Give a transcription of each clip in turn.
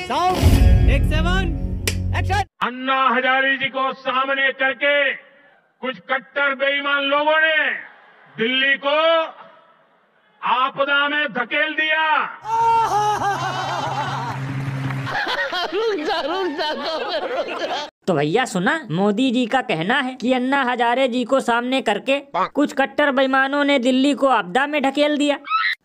Sound take 7 action. Anna Hazare ji को सामने करके कुछ कट्टर बेईमान लोगों ने दिल्ली को आपदा में धकेल दिया। तो भैया सुना, मोदी जी का कहना है कि अन्ना हजारे जी को सामने करके कुछ कट्टर बेईमानों ने दिल्ली को आपदा में ढकेल दिया।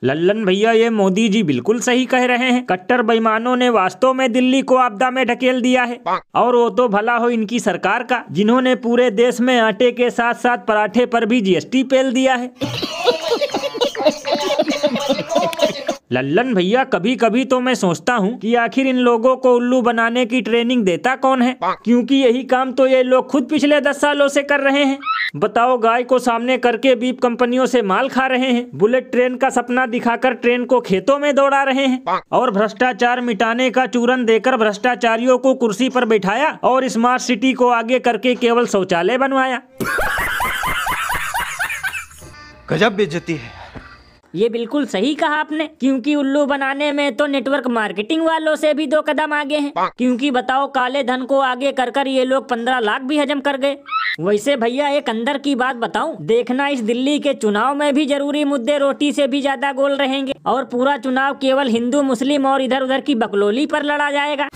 लल्लन भैया, ये मोदी जी बिल्कुल सही कह रहे हैं। कट्टर बेईमानों ने वास्तव में दिल्ली को आपदा में ढकेल दिया है। और वो तो भला हो इनकी सरकार का, जिन्होंने पूरे देश में आटे के साथ साथ पराठे पर भी जीएसटी पेल दिया है। लल्लन भैया, कभी कभी तो मैं सोचता हूँ कि आखिर इन लोगों को उल्लू बनाने की ट्रेनिंग देता कौन है, क्योंकि यही काम तो ये लोग खुद पिछले 10 सालों से कर रहे हैं। बताओ, गाय को सामने करके बीफ कंपनियों से माल खा रहे हैं, बुलेट ट्रेन का सपना दिखाकर ट्रेन को खेतों में दौड़ा रहे हैं, और भ्रष्टाचार मिटाने का चूरन देकर भ्रष्टाचारियों को कुर्सी पर बैठाया और स्मार्ट सिटी को आगे करके केवल शौचालय बनवाया। गजब बेइज्जती है। ये बिल्कुल सही कहा आपने, क्योंकि उल्लू बनाने में तो नेटवर्क मार्केटिंग वालों से भी 2 कदम आगे हैं। क्योंकि बताओ, काले धन को आगे कर ये लोग 15 लाख भी हजम कर गए। वैसे भैया, एक अंदर की बात बताऊं, देखना इस दिल्ली के चुनाव में भी जरूरी मुद्दे रोटी से भी ज्यादा गोल रहेंगे, और पूरा चुनाव केवल हिंदू मुस्लिम और इधर उधर की बकलोली पर लड़ा जाएगा।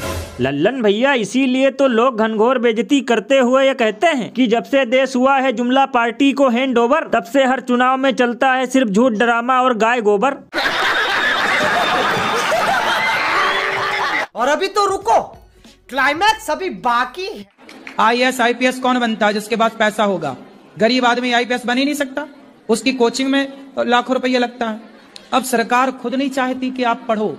लल्लन भैया, इसीलिए तो लोग घनघोर बेइज्जती करते हुए ये कहते हैं कि जब से देश हुआ है जुमला पार्टी को हैंड ओवर, तब से हर चुनाव में चलता है सिर्फ झूठ, ड्रामा और गाय गोबर। और अभी तो रुको, क्लाइमैक्स अभी बाकी है। IAS IPS कौन बनता है जिसके पास पैसा होगा? गरीब आदमी IPS बन ही नहीं सकता, उसकी कोचिंग में लाखों रुपया लगता है। अब सरकार खुद नहीं चाहती कि आप पढ़ो।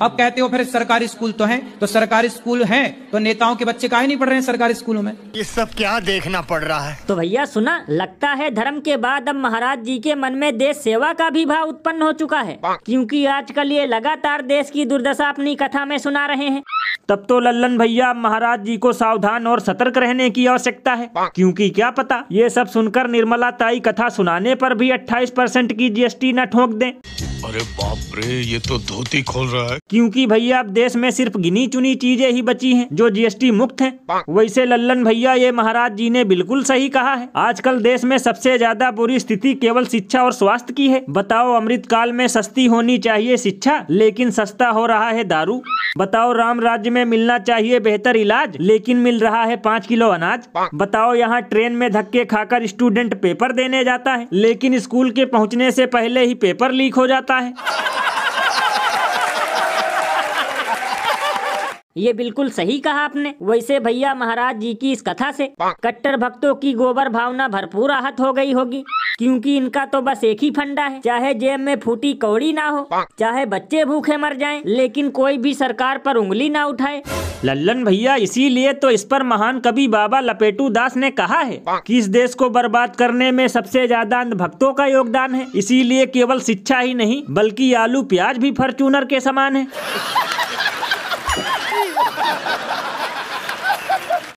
अब कहते हो फिर सरकारी स्कूल तो हैं, तो सरकारी स्कूल हैं तो नेताओं के बच्चे काहे नहीं पढ़ रहे हैं सरकारी स्कूलों में? ये सब क्या देखना पड़ रहा है? तो भैया सुना, लगता है धर्म के बाद अब महाराज जी के मन में देश सेवा का भी भाव उत्पन्न हो चुका है, क्योंकि आजकल ये लगातार देश की दुर्दशा अपनी कथा में सुना रहे हैं। तब तो लल्लन भैया, महाराज जी को सावधान और सतर्क रहने की आवश्यकता है, क्योंकि क्या पता ये सब सुनकर निर्मला ताई कथा सुनाने पर भी 28% की GST न ठोक दें। अरे बाप रे, ये तो धोती खोल रहा है। क्योंकि भैया अब देश में सिर्फ गिनी चुनी चीजें ही बची हैं जो GST मुक्त हैं। वैसे लल्लन भैया, ये महाराज जी ने बिल्कुल सही कहा है। आजकल देश में सबसे ज्यादा बुरी स्थिति केवल शिक्षा और स्वास्थ्य की है। बताओ, अमृत काल में सस्ती होनी चाहिए शिक्षा, लेकिन सस्ता हो रहा है दारू। बताओ, राम राज्य में मिलना चाहिए बेहतर इलाज, लेकिन मिल रहा है 5 किलो अनाज। बताओ, यहाँ ट्रेन में धक्के खाकर स्टूडेंट पेपर देने जाता है, लेकिन स्कूल के पहुँचने से पहले ही पेपर लीक हो जाता है। ये बिल्कुल सही कहा आपने। वैसे भैया, महाराज जी की इस कथा से कट्टर भक्तों की गोबर भावना भरपूर आहत हो गई होगी, क्योंकि इनका तो बस एक ही फंडा है, चाहे जेब में फूटी कौड़ी ना हो, चाहे बच्चे भूखे मर जाएं, लेकिन कोई भी सरकार पर उंगली ना उठाए। लल्लन भैया, इसीलिए तो इस पर महान कवि बाबा लपेटू दास ने कहा है कि इस देश को बर्बाद करने में सबसे ज्यादा अंधभक्तों का योगदान है। इसीलिए केवल शिक्षा ही नहीं, बल्कि आलू प्याज भी फॉर्च्यूनर के समान है।